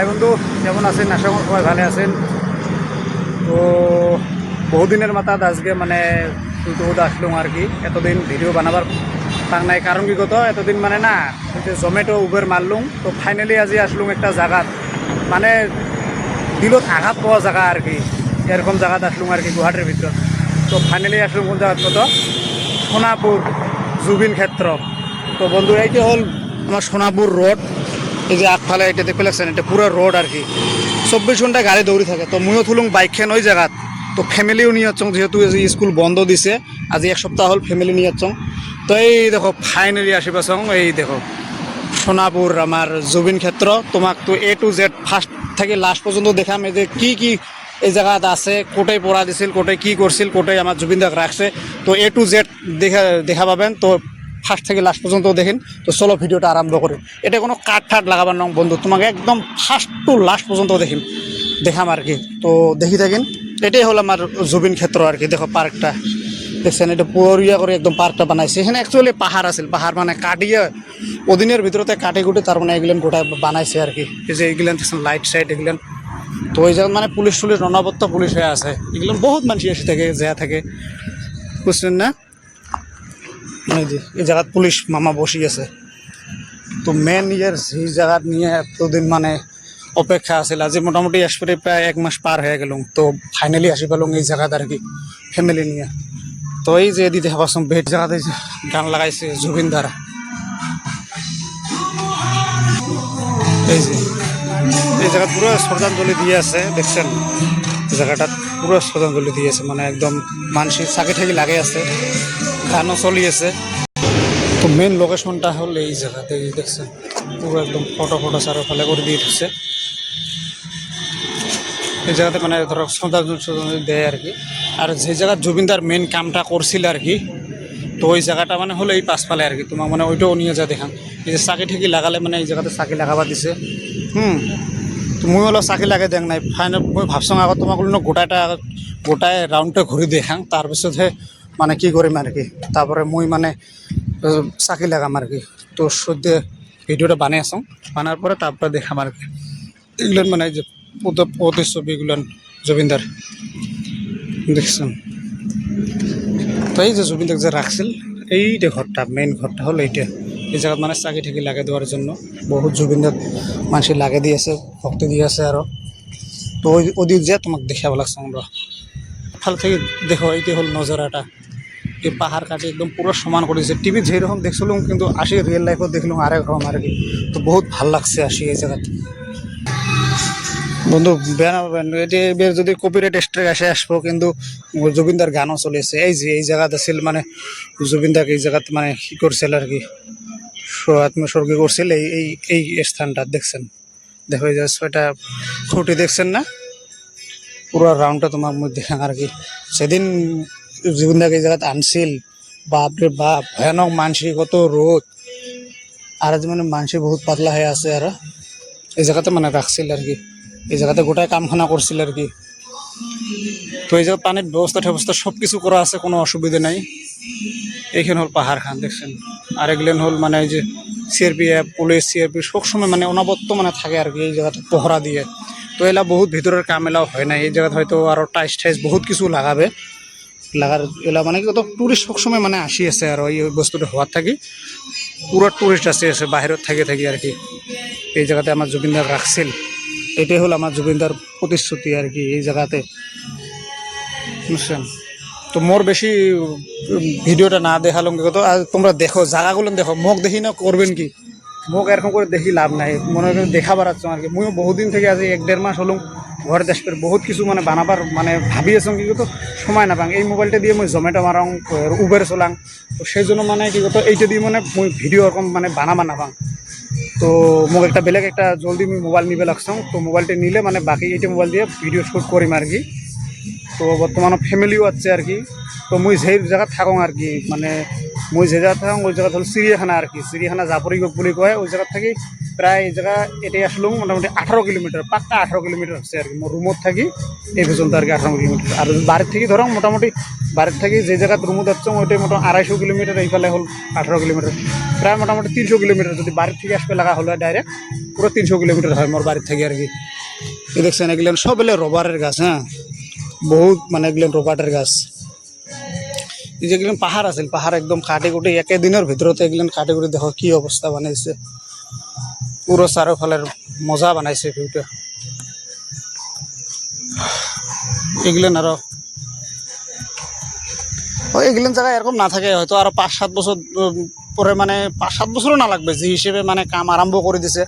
High বন্ধু, কেমন আছেন? আশা করি সবাই ভালো আছেন। তো বহুদিনের মাথাত আজকে মানে তুলতুহুদ আসলুম আর কি। এতদিন ভিডিও বানাবার তার নাই, কারণ কি কত এতদিন মানে না যে জোমেটো উবের মারলুম। তো ফাইনালি আজি আসলুম একটা জায়গাত, মানে দিলত আঘাত পাওয়া জায়গা আর কি, এরকম জায়গাত আসলুম আর কি গুয়াহাটির ভিতর। তো ফাইনালি আসলুম কোন জায়গাত কত, সোনাপুর জুবিন ক্ষেত্র। তো বন্ধু এইটা হল আমার সোনাপুর রোড। এই যে আগফালে এটা দেখতে লাগছেন, এটা পুরো রোড আর কি, 24 ঘন্টা গাড়ি দৌড়ি থাকে। তো ময়ও থুলুম বাইকখান ওই জায়গাত। তো ফ্যামিলিও নিয়ে যাচ্ছ, যেহেতু স্কুল বন্ধ দিছে, আজি এক সপ্তাহ হল ফ্যামিলি নিয়ে যাচ্ছ। তো এই দেখো ফাইনালি আসি পাচ্ছ, এই দেখো সোনাপুর আমার জুবিন ক্ষেত্র। তোমাক তো A to Z ফার্স্ট থেকে লাস্ট পর্যন্ত দেখাম, এই যে কি এই জায়গাত আছে, কোটায় পড়া দিছিল, কোটায় কি করছিল, কোটায় আমার জুবিন দাকে রাখছে। তো A to Z দেখা পাবেন। তো ফার্স্ট থেকে লাস্ট পর্যন্ত দেখেন। তো চলো ভিডিওটা আরম্ভ করি। এটা কোনো কাট ঠাট লাগাবার নয় বন্ধু, তোমাকে একদম ফার্স্ট টু লাস্ট পর্যন্ত দেখাম আর কি। তো দেখি থাকেন। এটাই হলো আমার জুবিন ক্ষেত্র আর কি। দেখো পার্কটা দেখছেন, এটা পুরিয়া করে একদম পার্কটা বানাইছে। এখানে অ্যাকচুয়ালি পাহাড় আছিল, পাহাড় মানে কাটিয়ে ওদিনের ভিতরতে কাটি কুটি তার মানে এগুলেন গোটা বানাইছে আর কি। এই যে এগুলেন দেখছেন লাইট সাইট এগুলেন। তো ওই জায়গায় মানে পুলিশ টুলিশ রণাবত্ত পুলিশ হয়ে আছে, এগুলো বহুত মানুষ এসে থাকে যা থাকে, বুঝলেন না? এই যে এই জায়গাত পুলিশ মামা বসি আছে। তো মেন ইয়ার সেই জায়গা নিয়ে এতদিন মানে অপেক্ষা আছিল, আজি মোটামুটি আসলে প্রায় 1 মাস পার হয়ে গেল। তো ফাইনালি আসি পেলাম এই জায়গাত আর কি ফ্যামিলি নিয়ে। তো এই যে দিদি ভাবাসম বেড জায়গাতে গান লাগাইছে জুবিন দার। এই যে এই জায়গা পুরো শ্রদ্ধাঞ্জলি দিয়ে আছে, দেখছেন জায়গাটা পুরো শ্রদ্ধাঞ্জলি দিয়ে আছে, মানে একদম মানসিক চাকি ঠাকি লাগে আছে, গানও চলি আছে। তো মেন লোকেশনটা হল এই জায়গাতে, দেখছেন পুরো একদম ফটো চারোফালে করে দিয়ে দিচ্ছে। এই জায়গাতে মানে ধরো শ্রদ্ধাঞ্জলি দেয় আর কি। আর যে জায়গায় জুবিনদার মেন কামটা করছিল আর কি, তো ওই জায়গাটা মানে হলো এই পাশপালে আর কি। তোমার মানে ওইটাও নিয়ে যা দেখাম। এই যে চাকি ঠেকি লাগালে মানে এই জায়গাতে চাকি লাগাবা দিছে। তো মই অলপ চাকি লাগে দেখ নাই ফাইনেল। মই ভাবছোঁ আগত তোমাক গোটাই রাউন্ডটা ঘুরি দেখাম, তাৰপিছতহে মানে কি কৰিম আর কি। তারপরে মই মানে চাকি লাগাম আর কি। তো সদ্যে ভিডিওটা বানাই আছো, বানার পরে তারপরে দেখাম আর কি। এগুলো মানে যে প্রতিচ্ছবিগুলো জুবিনদার দেখছেন। তো এই যে জুবিনদার যে রাখছিল, এইটা ঘরটা মেইন ঘরটা হলো এইটা। এই জায়গাত মানে চাকি ঠাকি লাগে দেওয়ার জন্য বহুত জুবিনদার মানুষ লাগে দিয়েছে, ভক্তি দিয়ে আছে আরও। তো ওদিক যে তোমাকে দেখাব লাগছে আমরা ভাল থেকে। দেখো এইটা হল নজরাটা, এই পাহাড় কাটি একদম পুরো সমান করেছে। টিভি যেরকম দেখছিলাম কিন্তু আসি রিয়েল লাইফত দেখলাম আরেক রকম আর কি। তো বহুত ভাল লাগছে আসি এই জায়গাটা। বন্ধু বেয়া নাপাবেন, এটি এবার যদি কপিরাইট স্ট্রাইক আসবো, কিন্তু জুবিনদার গানও চলেছে। এই যে এই জায়গাতে ছিল মানে জুবিনদাকে এই জায়গাতে মানে কি করছিল আর কি, আত্মস্বর্গ করছিল এই এই এই স্থানটা দেখছেন। দেখো এই যে 6টা খুঁটি দেখছেন না, পুরো রাউন্ডটা তোমার মধ্যে আর কি। সেদিন জুবিনদাকে এই জায়গাতে আনছিল, বাপরে বাপ ভয়ানক মানসিক কত রোদ। আর আজ মানে মানসিক বহুত পাতলা হয়ে আছে, আর এই জায়গাতে মানে রাখছিল আর কি। এই জায়গাতে গোটাই কামখানা করছিল আর কি। তো এই জায়গায় পানির ব্যবস্থা সব কিছু করা আছে, কোনো অসুবিধা নাই। এইখানে হল পাহাড় খান দেখছেন। আর এগুলেন হল মানে এই যে CRPF পুলিশ CRP সবসময় মানে অনবত্য মানে থাকে আর কি এই জায়গাতে পহরা দিয়ে। তো এলা বহুত ভিতরের কাম এলাও হয় না এই জায়গাতে, হয়তো আরও টাইস বহুত কিছু লাগাবে এলা মানে কি কত টুরিস্ট সবসময় মানে আসি আছে আর এই বস্তুটা হওয়ার থাকি পুরো টুরিস্ট আছে বাহিৰত থাকি আর কি। এই জায়গাতে আমার জুবিনদার রাখছিল, এটাই হল আমার জুবিনদার প্রতিশ্রুতি আর কি এই জায়গাতে, বুঝছেন। তো মোর বেশি ভিডিওটা না দেখালাম কত, আর তোমরা দেখো জায়গাগুলো দেখো, মুখ দেখি না করবেন কি, মুখ এরকম করে দেখি লাভ নাই, মনে হয় দেখা বাড়াচ্ছ আর কি। ময়ও বহুদিন থেকে আজ 1-1.5 মাস হলাম ঘরে দেশের বহুত কিছু মানে বানাবার মানে ভাবি আছো কিন্তু সময় না পাং। এই মোবাইলটা দিয়ে মই জমেটো মারাং, উবের চলাং। তো সেই জন্য মানে কি কত এইটা দিয়ে মানে মই ভিডিও এরকম মানে বানাবা না পাং। তো মোক একটা বেলেগ একটা জলদি মোবাইল নিবে লাগছাম। তো মোবাইলটা নিলে মানে বাকি এইটা মোবাইল দিয়ে ভিডিও শ্যুট করিম আর কি। তো বর্তমানে ফ্যামিলিও আছে আর কি। তো মুই যেই জায়গা থাকং আর কি, মানে মই যে জায়গা থাকোঁ ওই জায়গা হল চিড়িয়াখানা আর কি, চিড়িয়াখানা জাপরিগোপ বলে কয়। ওই জায়গা থাকি প্রায় এই জায়গা এটাই আসলাম মোটামুটি 18 কিলোমিটার, পাক্কা 18 কিলোমিটার হচ্ছে আর কি। মোর রুমত থাকি এই পর্যন্ত আর কি 18 কিলোমিটার। আর বাড়ির থেকে ধরো মোটামুটি বাড়ির থেকে যে জায়গায় রুমত যাচ্ছ ওইটাই মোটামুটি 250 কিলোমিটার, এইফালে হল 18 কিলোমিটার, প্রায় মোটামুটি 300 কিলোমিটার। যদি বাড়ির থেকে আসবে লাগা হলো ডাইরেক্ট পুরো 300 কিলোমিটার হয় মোর বাড়ির থেকে আর কি। এই দেখছেন এগুলেন সব এলে রবারের গাছ, হ্যাঁ বহুত মানে এগুলেন রবারের গাছ। এই যেগুলো পাহাড় আছে, পাহাড় একদম কাটি কুটি একে দিনের ভিতরতে এগুলো কাটি কুটি দেখো কি অবস্থা বানাইছে, পুরো চারোফালের মজা বানাইছে ভিউটা। এগুলেন আরো এগুলেন জায়গায় এরকম না থাকে হয়তো আরো 5-7 বছর পরে, মানে 5-7 বছরও না লাগবে যে হিসেবে মানে কাম আরম্ভ করে দিছে।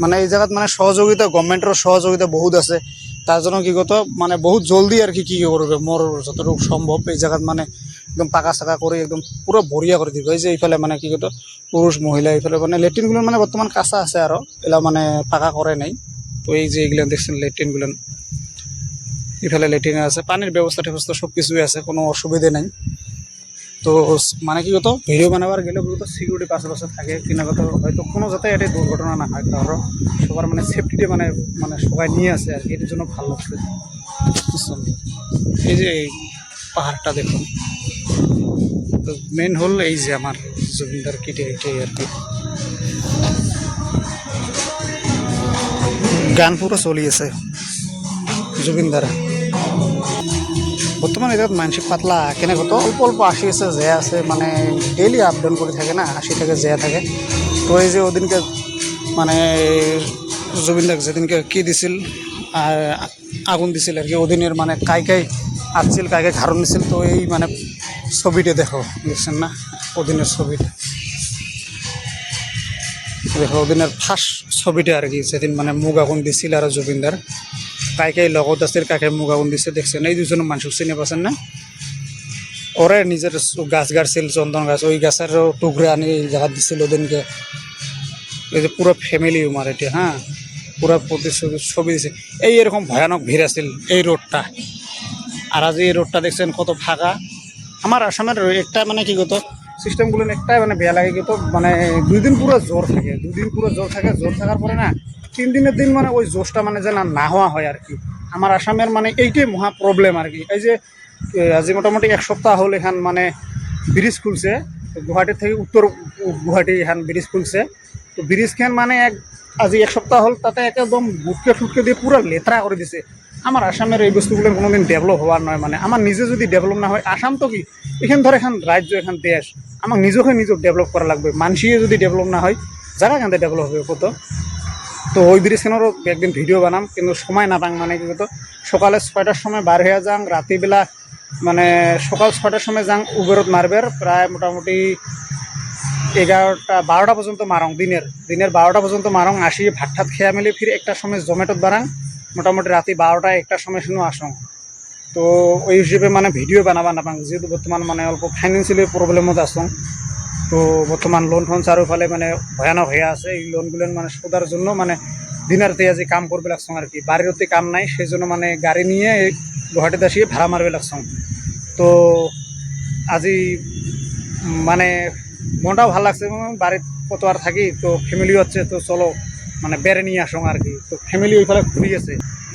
মানে এই জায়গাত মানে সহযোগিতা, গভর্নমেন্টের সহযোগিতা বহুত আছে। তার জন্য কি কত মানে বহুত জলদি আর কি করবে মোর যতটুকু সম্ভব এই জায়গাত মানে একদম পাকা চাকা করে একদম পুরো ভরিয়া করে দিব। এই যে এইফালে মানে কি কত পুরুষ মহিলা এইফালে মানে লেট্রিনগুলো মানে বর্তমান কাঁচা আছে, আরো এলা মানে পাকা করে নাই। তো এই যে এগুলো দেখছেন লেট্রিনগুলো, এফালে লেট্রিন আছে, পানির ব্যবস্থা টেবস্থা সব কিছুই আছে, কোনো অসুবিধে নাই। তো মানে কি কত ভিডিও বানাবার গেলে তো সিকিউরিটি পাশে থাকে কিনা কত হয়তো কোনো যাতে এটা দুর্ঘটনা না হয়, কারো সবার মানে সেফটিতে মানে মানে সবাই নিয়ে আসে আর কি, এটার জন্য ভালো লাগছে। এই যে পাহাড়টা দেখুন, তো মেন হল এই যে আমার জমিদার কিটে এটাই আর কি। গান পুরো চলিয়েছে জুবিনদার। বর্তমানে এটা মানসিক পাতলা কেনে কত অল্প অল্প আসি আছে, যে আছে মানে ডেইলি আপ ডাউন করে থাকে না, আসি থাকে যে থাকে। তো এই যে ওদিনকে মানে জুবিনদার যেদিনকে কি দিছিল আগুন দিছিল আর কি, ওদিনের মানে কাই আসছিল, কাই ঘারণ দিছিল। তো এই মানে ছবিটা দেখো, দেখছেন না ওদিনের ছবিটা দেখো, ওদিনের ফার্স্ট ছবিটা আর কি, সেদিন মানে মুখ আগুন দিছিল আর জুবিনদার কাই লগত আছিল, কাকে মুখ আগুন দিছে দেখছেন। এই দুজন মানুষ চিনে পাচ্ছেন না, ওরে নিজের গাছ গাড়ছিল চন্দন গাছ, ওই গাছের টুকরে আনি এই জায়গা দিছিল ওদিনকে। এই যে পুরো ফ্যামিলি উমার এটা, হ্যাঁ পুরো প্রতিশ্রুতি ছবি দিছে। এই এরকম ভয়ানক ভিড় আছিল এই রোডটা, আর আজ এই রোডটা দেখছেন কত ফাঁকা। আমার আসামের একটা মানে কি কত সিস্টেমগুলো একটাই মানে বেয়া লাগে কত, মানে 2 দিন পুরো জোর থাকে, 2 দিন পুরো জোর থাকে, জোর থাকার পরে না 3 দিনের দিন মানে ওই জোশটা মানে যে না হওয়া হয় আর কি। আমার আসামের মানে এইটাই মহা প্রবলেম আর কি। এই যে আজি মোটামুটি 1 সপ্তাহ হল এখান মানে ব্রিজ খুলছে, গুয়াহাটি থেকে উত্তর গুয়াহাটি এখান ব্রিজ খুলছে। তো ব্রিজখান মানে আজি 1 সপ্তাহ হল, তাতে একদম বুটকে ফুটকে দিয়ে পুরো লেতরা করে দিছে। আমার আসামের এই বস্তুগুলো কোনোদিন ডেভেলপ হওয়ার নয়, মানে আমার নিজে যদি ডেভেলপ না হয়, আসাম তো কি এখান ধর এখান রাজ্য, এখান দেশ, আমার নিজকে ডেভেলপ করা লাগবে। মানসিয়ে যদি ডেভেলপ না হয় জায়গা এখান থেকে ডেভেলপ হবে কত। তো ওই ব্রিজখানেরও একদিন ভিডিও বানাম, কিন্তু সময় না পাং। মানে কি কত সকালে 6টার সময় বার হয়ে যাং, রাতিবেলা মানে সকাল 6টার সময় যাং উবেরত মারবের, প্রায় মোটামুটি 11টা-12টা পর্যন্ত মারং, দিনের 12টা পর্যন্ত মারং, আসি ভাত ঠাত খেয়া মেলে ফির 1টার সময় জমেটোত বাড়াং, মোটামুটি রাতি 12টা-1টার সময় শুনো আসং। তো ওই হিসেবে মানে ভিডিও বানাবা নাপাং, যেহেতু বর্তমান মানে অল্প ফাইন্যান্সিয়ালি প্রবলেমত আসং। তো বর্তমান লোন টোন চারোফালে মানে ভয়ানক হয়ে আছে, এই লোনগুলো মানে শোধার জন্য মানে দিনের রাতে আজি কাম করবে লাগছ আর কি। বাড়ির অতি কাম নাই, সেই জন্য মানে গাড়ি নিয়ে গুয়াহাটিতে আসিয়ে ভাড়া মারবে লাগছ। তো আজি মানে মনটাও ভালো লাগছে, বাড়ির কত আর থাকি, তো ফ্যামিলিও আছে, তো চলো মানে বেড়ে নিয়ে আসং আর কি। তো ফ্যামিলি ওইফালে ঘুরি আছে।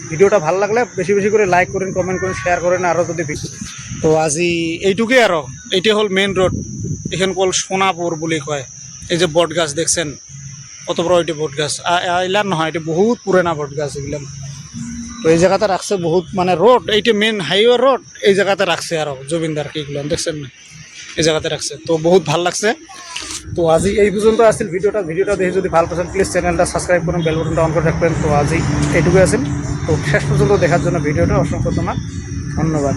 ভিডিওটা ভালো লাগলে বেশি বেশি করে লাইক করেন, কমেন্ট করেন, শেয়ার করেন আরও যদি। তো আজি এইটুকুই আরও, এইটাই হল মেন রোড। এখান কল সোনাপুর বলে কয়। এই যে বট গাছ দেখছেন কত বড়, এটি বট গাছ এলার নহয়, এটি বহুত পুরানা বট গাছ এগুলাম। তো এই জায়গাতে রাখছে বহুত মানে রোড, এইটা মেন হাইওয়ে রোড, এই জায়গাতে রাখছে আরও জমিনদার কি এগুলো দেখছেন না, এই জায়গাতে রাখছে। তো বহুত ভাল লাগছে। তো আজি এই পর্যন্ত আসছিল ভিডিওটা দেখে যদি ভালো পাচ্ছেন প্লিজ চ্যানেলটা সাবস্ক্রাইব করুন, বেল বাটনটা অন করে রাখবেন। তো আজি এইটুকুই আছেন। তো শেষ পর্যন্ত দেখার জন্য ভিডিওটা অসংখ্য তোমার ধন্যবাদ।